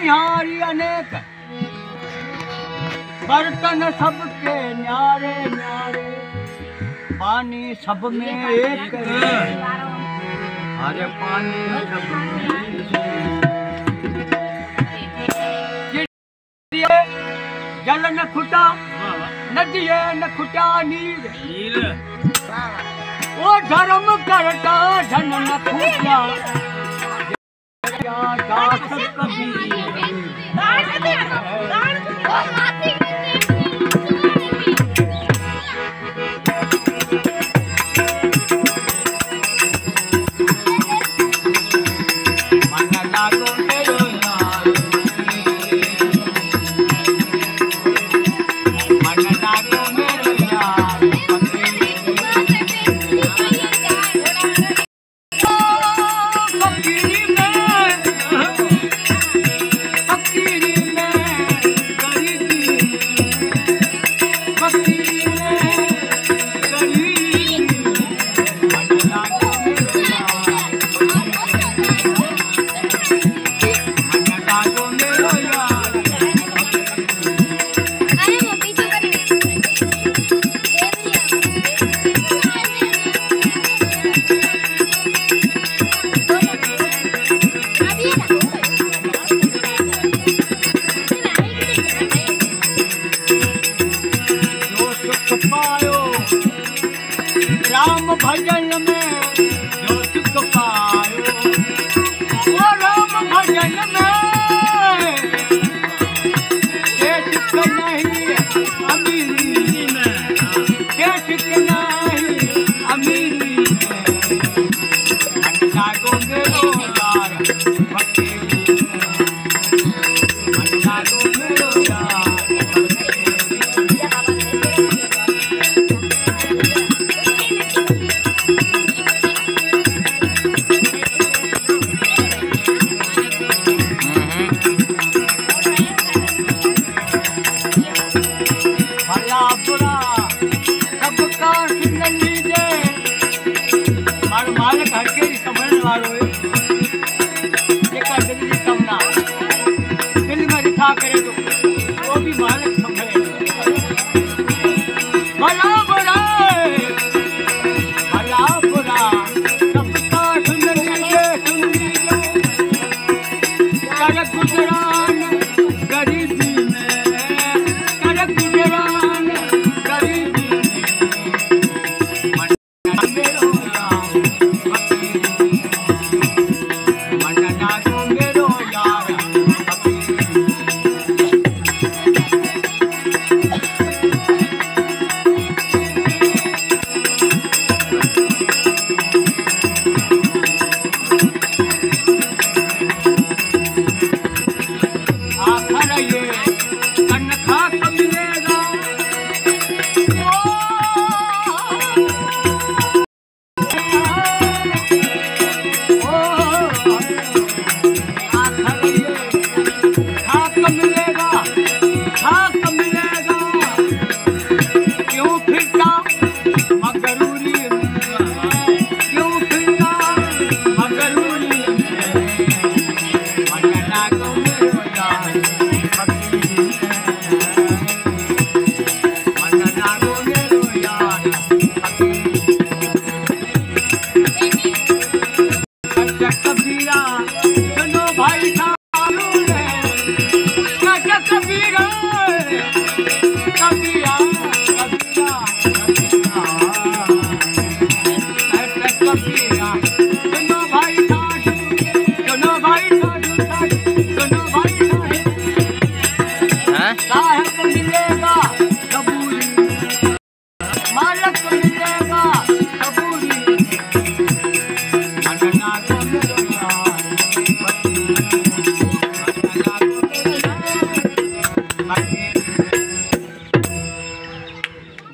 मनिहारी अनेक, बर्तन सबके न्यारे न्यारे, पानी सब में एक, अरे पानी सब में जल न खुटा, नदिये न खुटा नीर, ओ धर्म करता धन न खुटा, दास कबीर। राम भजन में जो सुख पायो, वो राम भजन में ये सुख नहीं अमीरी में, ये सुख नहीं अमीरी में, मन लागो मेरो यार फकीरी में, मन लागो मेरो यार। मालिक हर के संभलने वालों है, दिल की कमना दिल में रिठा करे तो वो भी मालिक संभले। भला बुरा भला बुरा सबका सुन लीजिए, कर गुजरान गरीबी में, कर गुजरान गरीबी में, कबीरा